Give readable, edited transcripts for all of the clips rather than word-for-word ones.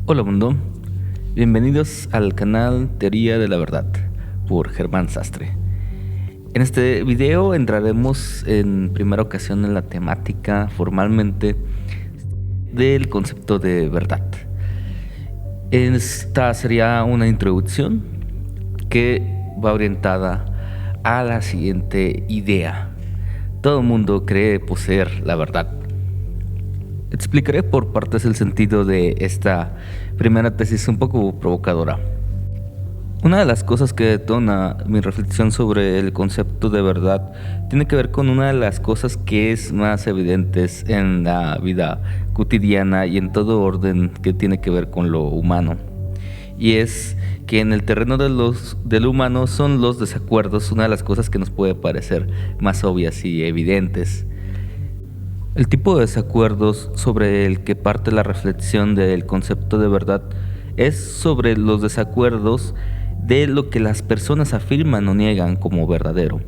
Hola mundo, bienvenidos al canal Teoría de la Verdad por Germán Sastre. En este video entraremos en primera ocasión en la temática formalmente del concepto de verdad. Esta sería una introducción que va orientada a la siguiente idea. Todo el mundo cree poseer la verdad. Explicaré por partes el sentido de esta primera tesis un poco provocadora. Una de las cosas que detona mi reflexión sobre el concepto de verdad tiene que ver con una de las cosas que es más evidentes en la vida cotidiana y en todo orden que tiene que ver con lo humano. Y es que en el terreno de lo humano son los desacuerdos una de las cosas que nos puede parecer más obvias y evidentes. El tipo de desacuerdos sobre el que parte la reflexión del concepto de verdad es sobre los desacuerdos de lo que las personas afirman o niegan como verdadero.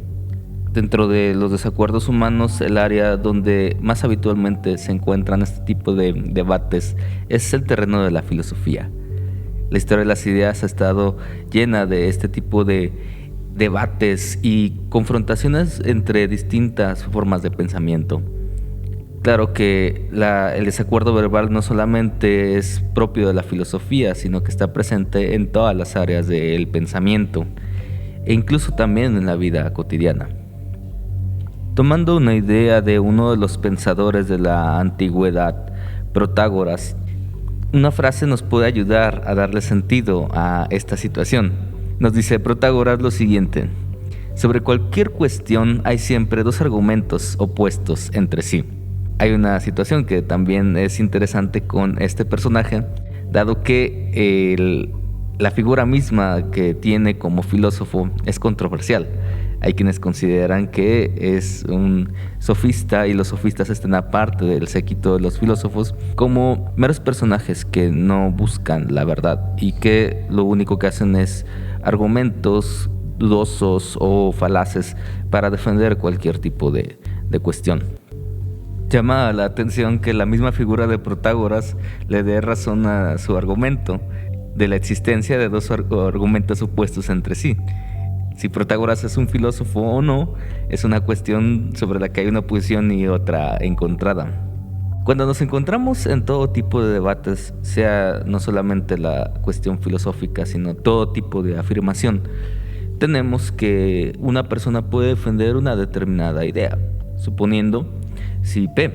Dentro de los desacuerdos humanos, el área donde más habitualmente se encuentran este tipo de debates es el terreno de la filosofía. La historia de las ideas ha estado llena de este tipo de debates y confrontaciones entre distintas formas de pensamiento. Claro que el desacuerdo verbal no solamente es propio de la filosofía, sino que está presente en todas las áreas del pensamiento e incluso también en la vida cotidiana. Tomando una idea de uno de los pensadores de la antigüedad, Protágoras, una frase nos puede ayudar a darle sentido a esta situación. Nos dice Protágoras lo siguiente: sobre cualquier cuestión hay siempre dos argumentos opuestos entre sí. Hay una situación que también es interesante con este personaje, dado que la figura misma que tiene como filósofo es controversial. Hay quienes consideran que es un sofista y los sofistas están aparte del séquito de los filósofos como meros personajes que no buscan la verdad y que lo único que hacen es argumentos dudosos o falaces para defender cualquier tipo de cuestión. Llama la atención que la misma figura de Protágoras le dé razón a su argumento de la existencia de dos argumentos opuestos entre sí. Si Protágoras es un filósofo o no, es una cuestión sobre la que hay una posición y otra encontrada. Cuando nos encontramos en todo tipo de debates, sea no solamente la cuestión filosófica, sino todo tipo de afirmación, tenemos que una persona puede defender una determinada idea, suponiendo si P,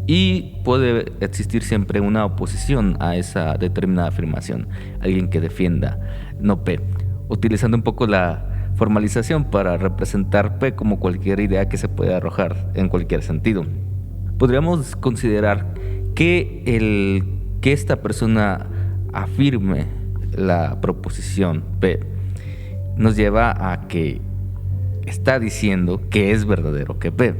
y puede existir siempre una oposición a esa determinada afirmación, alguien que defienda no P, utilizando un poco la formalización para representar P como cualquier idea que se puede arrojar en cualquier sentido. Podríamos considerar que esta persona afirme la proposición P nos lleva a que está diciendo que es verdadero que P.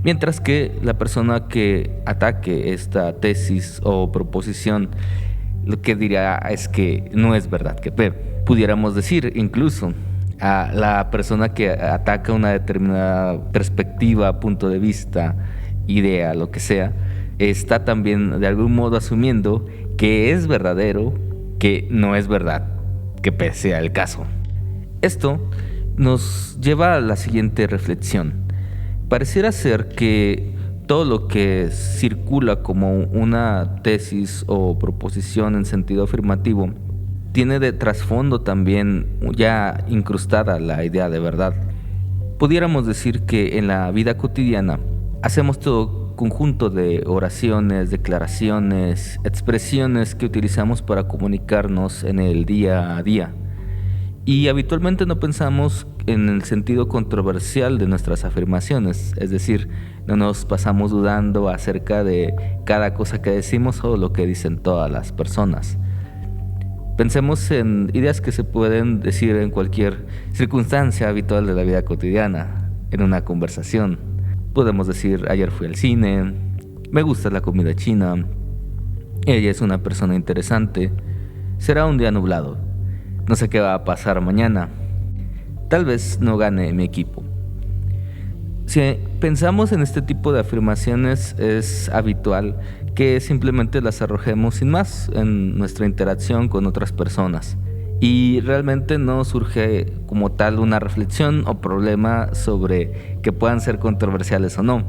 Mientras que la persona que ataque esta tesis o proposición lo que dirá es que no es verdad que P. Pudiéramos decir incluso a la persona que ataca una determinada perspectiva, punto de vista, idea, lo que sea, está también de algún modo asumiendo que es verdadero que no es verdad que P sea el caso. Esto nos lleva a la siguiente reflexión. Pareciera ser que todo lo que circula como una tesis o proposición en sentido afirmativo tiene de trasfondo también ya incrustada la idea de verdad. Pudiéramos decir que en la vida cotidiana hacemos todo conjunto de oraciones, declaraciones, expresiones que utilizamos para comunicarnos en el día a día. Y habitualmente no pensamos en el sentido controversial de nuestras afirmaciones, es decir, no nos pasamos dudando acerca de cada cosa que decimos o lo que dicen todas las personas. Pensemos en ideas que se pueden decir en cualquier circunstancia habitual de la vida cotidiana, en una conversación. Podemos decir, ayer fui al cine, me gusta la comida china, ella es una persona interesante, será un día nublado. No sé qué va a pasar mañana. Tal vez no gane mi equipo. Si pensamos en este tipo de afirmaciones, es habitual que simplemente las arrojemos sin más en nuestra interacción con otras personas. Y realmente no surge como tal una reflexión o problema sobre que puedan ser controversiales o no.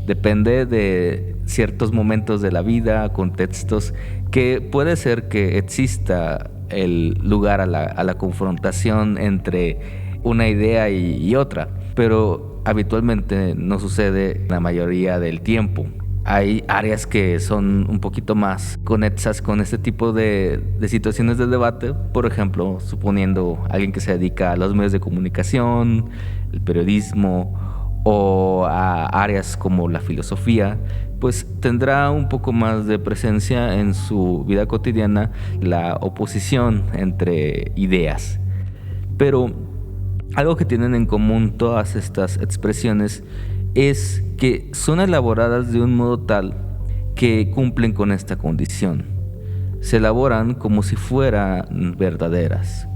Depende de ciertos momentos de la vida, contextos, que puede ser que exista el lugar a la confrontación entre una idea y otra, pero habitualmente no sucede la mayoría del tiempo. Hay áreas que son un poquito más conexas con este tipo de situaciones de debate. Por ejemplo, suponiendo alguien que se dedica a los medios de comunicación, el periodismo o a áreas como la filosofía, pues tendrá un poco más de presencia en su vida cotidiana la oposición entre ideas. Pero algo que tienen en común todas estas expresiones es que son elaboradas de un modo tal que cumplen con esta condición. Se elaboran como si fueran verdaderas.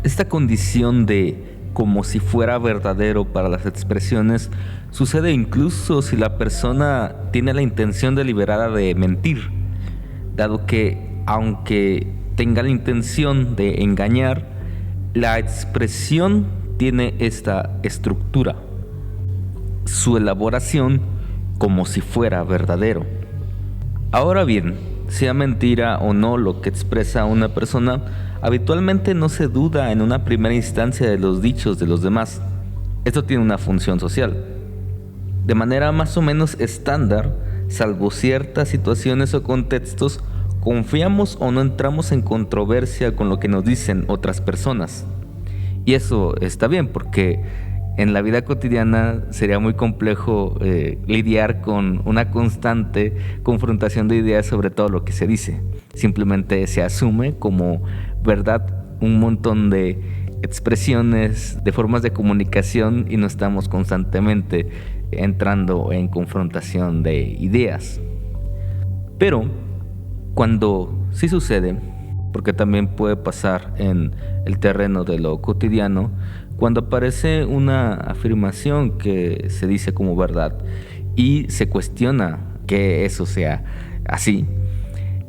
Esta condición de como si fuera verdadero para las expresiones sucede incluso si la persona tiene la intención deliberada de mentir, dado que, aunque tenga la intención de engañar, la expresión tiene esta estructura: su elaboración como si fuera verdadero. Ahora bien, sea mentira o no lo que expresa una persona, habitualmente no se duda en una primera instancia de los dichos de los demás. Esto tiene una función social. De manera más o menos estándar, salvo ciertas situaciones o contextos, confiamos o no entramos en controversia con lo que nos dicen otras personas. Y eso está bien, porque en la vida cotidiana sería muy complejo lidiar con una constante confrontación de ideas sobre todo lo que se dice. Simplemente se asume como verdad un montón de expresiones, de formas de comunicación, y no estamos constantemente entrando en confrontación de ideas. Pero cuando sí sucede, porque también puede pasar en el terreno de lo cotidiano, cuando aparece una afirmación que se dice como verdad y se cuestiona que eso sea así,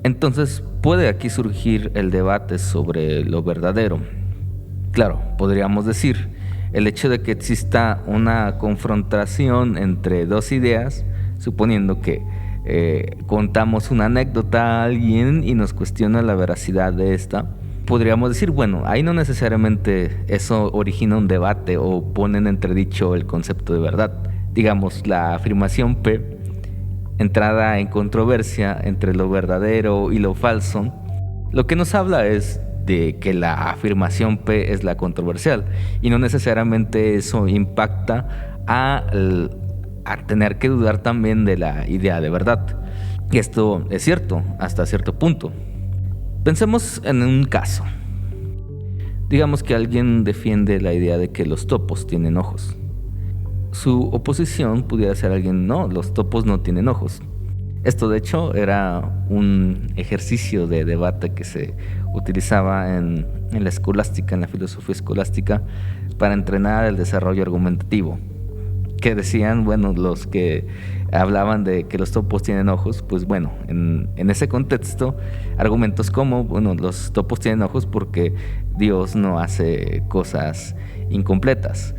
entonces puede aquí surgir el debate sobre lo verdadero. Claro, podríamos decir, el hecho de que exista una confrontación entre dos ideas, suponiendo que contamos una anécdota a alguien y nos cuestiona la veracidad de esta, podríamos decir, bueno, ahí no necesariamente eso origina un debate o pone en entredicho el concepto de verdad. Digamos, la afirmación P, entrada en controversia entre lo verdadero y lo falso, lo que nos habla es de que la afirmación P es la controversial, y no necesariamente eso impacta a tener que dudar también de la idea de verdad. Y esto es cierto hasta cierto punto. Pensemos en un caso. Digamos que alguien defiende la idea de que los topos tienen ojos. Su oposición pudiera ser alguien: no, los topos no tienen ojos. Esto de hecho era un ejercicio de debate que se utilizaba en la escolástica, en la filosofía escolástica, para entrenar el desarrollo argumentativo. Que decían, bueno, los que hablaban de que los topos tienen ojos, pues bueno, en ese contexto, argumentos como, bueno, los topos tienen ojos porque Dios no hace cosas incompletas.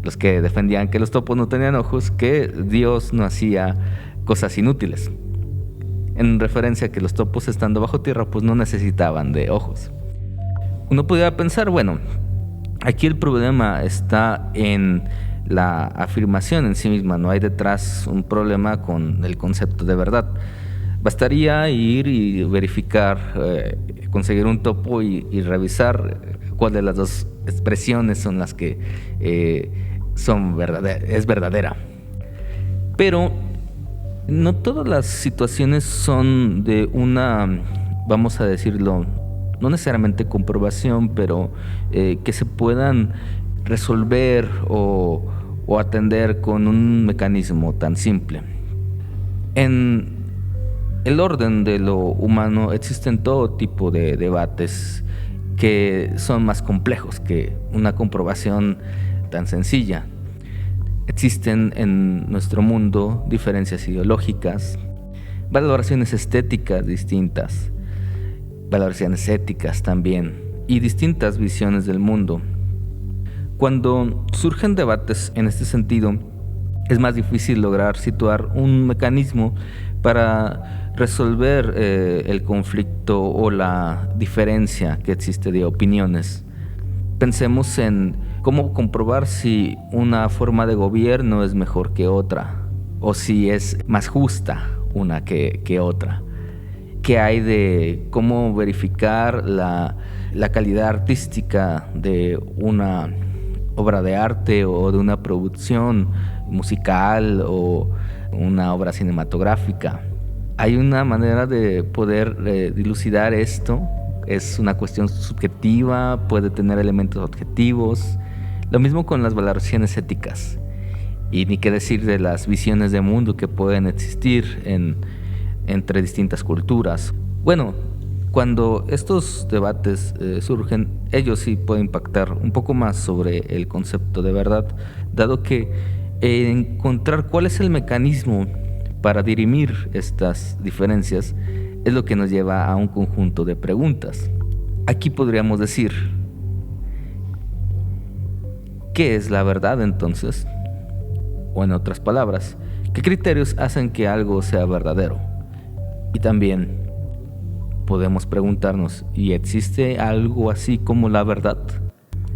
Los que defendían que los topos no tenían ojos, que Dios no hacía cosas inútiles. En referencia a que los topos, estando bajo tierra, pues no necesitaban de ojos. Uno podría pensar, bueno, aquí el problema está en la afirmación en sí misma, no hay detrás un problema con el concepto de verdad. Bastaría ir y verificar, conseguir un topo y revisar cuál de las dos expresiones son las que es verdadera. Pero no todas las situaciones son de una, vamos a decirlo, no necesariamente comprobación, pero que se puedan resolver o atender con un mecanismo tan simple. En el orden de lo humano existen todo tipo de debates que son más complejos que una comprobación tan sencilla. Existen en nuestro mundo diferencias ideológicas, valoraciones estéticas distintas, valoraciones éticas también, y distintas visiones del mundo. Cuando surgen debates en este sentido, es más difícil lograr situar un mecanismo para resolver el conflicto o la diferencia que existe de opiniones. Pensemos en cómo comprobar si una forma de gobierno es mejor que otra, o si es más justa una que otra. ¿Qué hay de cómo verificar la calidad artística de una obra de arte o de una producción musical o una obra cinematográfica? Hay una manera de poder dilucidar esto. Es una cuestión subjetiva, puede tener elementos objetivos. Lo mismo con las valoraciones éticas. Y ni qué decir de las visiones de mundo que pueden existir entre distintas culturas. Bueno, cuando estos debates surgen, ellos sí pueden impactar un poco más sobre el concepto de verdad, dado que encontrar cuál es el mecanismo para dirimir estas diferencias es lo que nos lleva a un conjunto de preguntas. Aquí podríamos decir, ¿qué es la verdad entonces? O en otras palabras, ¿qué criterios hacen que algo sea verdadero? Y también podemos preguntarnos, ¿y existe algo así como la verdad?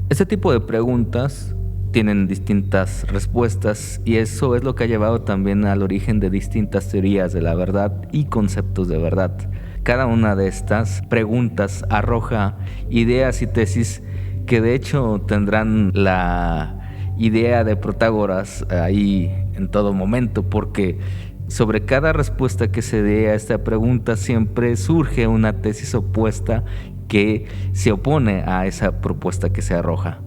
Este tipo de preguntas tienen distintas respuestas y eso es lo que ha llevado también al origen de distintas teorías de la verdad y conceptos de verdad. Cada una de estas preguntas arroja ideas y tesis que de hecho tendrán la idea de Protágoras ahí en todo momento, porque sobre cada respuesta que se dé a esta pregunta siempre surge una tesis opuesta que se opone a esa propuesta que se arroja.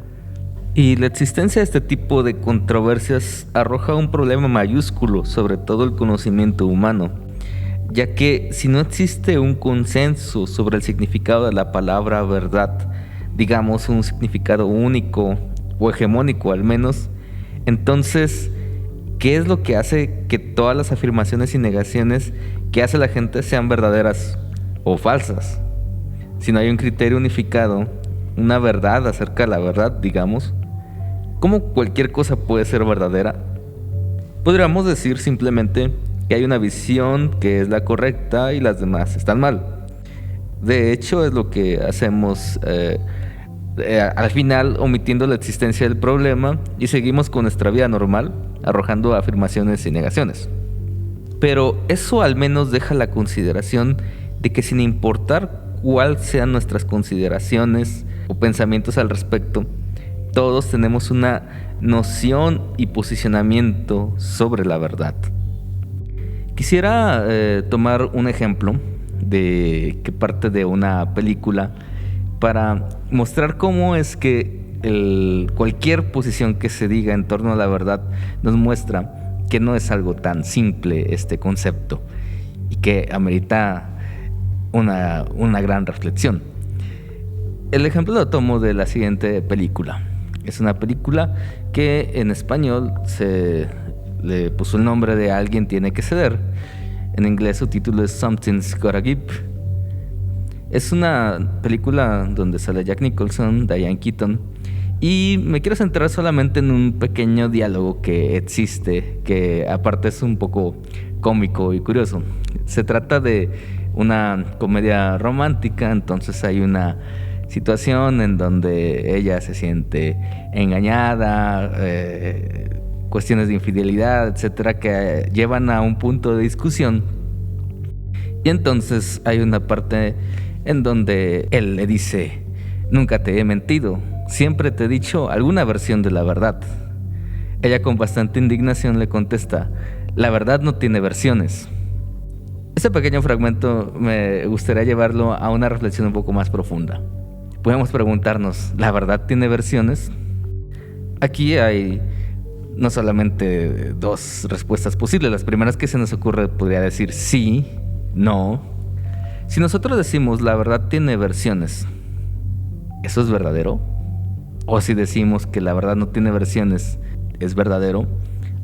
Y la existencia de este tipo de controversias arroja un problema mayúsculo sobre todo el conocimiento humano, ya que si no existe un consenso sobre el significado de la palabra verdad, digamos un significado único o hegemónico al menos, entonces, ¿qué es lo que hace que todas las afirmaciones y negaciones que hace la gente sean verdaderas o falsas? Si no hay un criterio unificado, una verdad acerca de la verdad, digamos, ¿cómo cualquier cosa puede ser verdadera? Podríamos decir simplemente que hay una visión que es la correcta y las demás están mal. De hecho, es lo que hacemos al final, omitiendo la existencia del problema y seguimos con nuestra vida normal, arrojando afirmaciones y negaciones. Pero eso al menos deja la consideración de que sin importar cuáles sean nuestras consideraciones o pensamientos al respecto, todos tenemos una noción y posicionamiento sobre la verdad. Quisiera tomar un ejemplo que parte de una película para mostrar cómo es que cualquier posición que se diga en torno a la verdad nos muestra que no es algo tan simple este concepto y que amerita una gran reflexión. El ejemplo lo tomo de la siguiente película. Es una película que en español se le puso el nombre de Alguien tiene que ceder. En inglés su título es Something's Gotta Give. Es una película donde sale Jack Nicholson, Diane Keaton, y me quiero centrar solamente en un pequeño diálogo que existe, que aparte es un poco cómico y curioso. Se trata de una comedia romántica, entonces hay una situación en donde ella se siente engañada, cuestiones de infidelidad, etcétera, que llevan a un punto de discusión. Y entonces hay una parte en donde él le dice: nunca te he mentido, siempre te he dicho alguna versión de la verdad. Ella con bastante indignación le contesta: la verdad no tiene versiones. Este pequeño fragmento me gustaría llevarlo a una reflexión un poco más profunda. Podemos preguntarnos, ¿la verdad tiene versiones? Aquí hay no solamente dos respuestas posibles. Las primeras que se nos ocurre podría decir sí, no. Si nosotros decimos la verdad tiene versiones, ¿eso es verdadero? O si decimos que la verdad no tiene versiones, ¿es verdadero?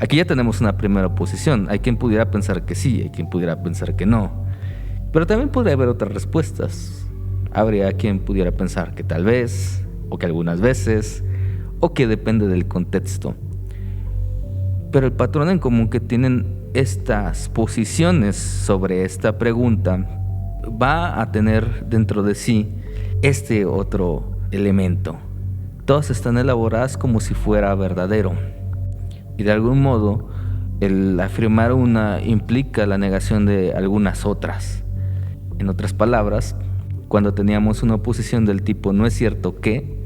Aquí ya tenemos una primera posición. Hay quien pudiera pensar que sí, hay quien pudiera pensar que no. Pero también podría haber otras respuestas. Habría quien pudiera pensar que tal vez, o que algunas veces, o que depende del contexto. Pero el patrón en común que tienen estas posiciones sobre esta pregunta va a tener dentro de sí este otro elemento. Todas están elaboradas como si fuera verdadero. Y de algún modo, el afirmar una implica la negación de algunas otras. En otras palabras, cuando teníamos una oposición del tipo no es cierto que,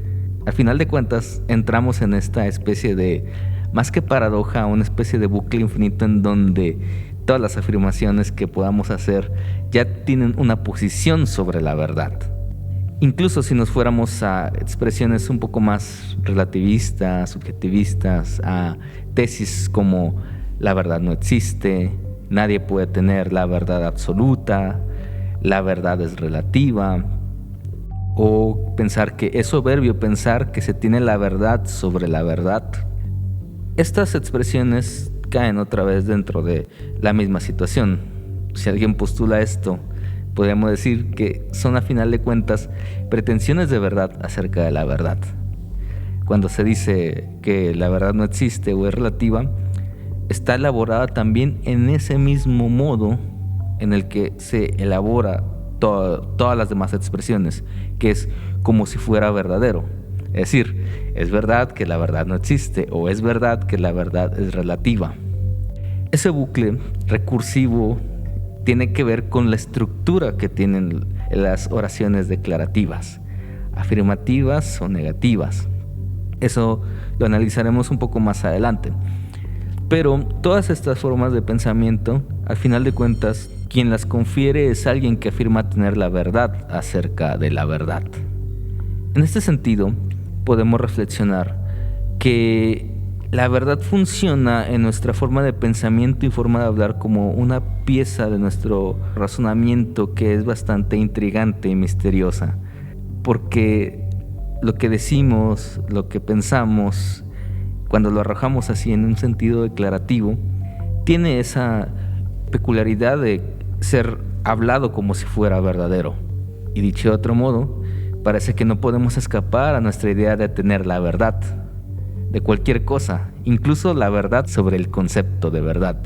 al final de cuentas entramos en esta especie de, más que paradoja, una especie de bucle infinito en donde todas las afirmaciones que podamos hacer ya tienen una posición sobre la verdad. Incluso si nos fuéramos a expresiones un poco más relativistas, subjetivistas, a tesis como la verdad no existe, nadie puede tener la verdad absoluta, la verdad es relativa, o pensar que es soberbio pensar que se tiene la verdad sobre la verdad. Estas expresiones caen otra vez dentro de la misma situación. Si alguien postula esto, podríamos decir que son a final de cuentas pretensiones de verdad acerca de la verdad. Cuando se dice que la verdad no existe o es relativa, está elaborada también en ese mismo modo en el que se elabora todas las demás expresiones, que es como si fuera verdadero. Es decir, es verdad que la verdad no existe o es verdad que la verdad es relativa. Ese bucle recursivo tiene que ver con la estructura que tienen las oraciones declarativas, afirmativas o negativas. Eso lo analizaremos un poco más adelante. Pero todas estas formas de pensamiento, al final de cuentas, quien las confiere es alguien que afirma tener la verdad acerca de la verdad. En este sentido, podemos reflexionar que la verdad funciona en nuestra forma de pensamiento y forma de hablar como una pieza de nuestro razonamiento que es bastante intrigante y misteriosa, porque lo que decimos, lo que pensamos, cuando lo arrojamos así en un sentido declarativo, tiene esa peculiaridad de ser hablado como si fuera verdadero. Y dicho de otro modo, parece que no podemos escapar a nuestra idea de tener la verdad de cualquier cosa, incluso la verdad sobre el concepto de verdad.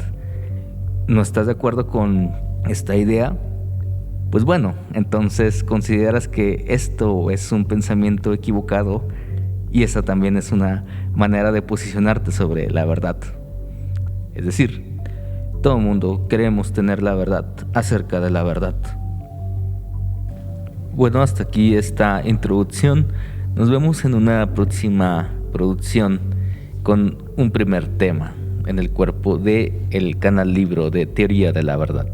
¿No estás de acuerdo con esta idea? Pues bueno, entonces consideras que esto es un pensamiento equivocado y esa también es una manera de posicionarte sobre la verdad. Es decir, todo el mundo queremos tener la verdad acerca de la verdad. Bueno, hasta aquí esta introducción. Nos vemos en una próxima producción con un primer tema en el cuerpo del canal libro de Teoría de la Verdad.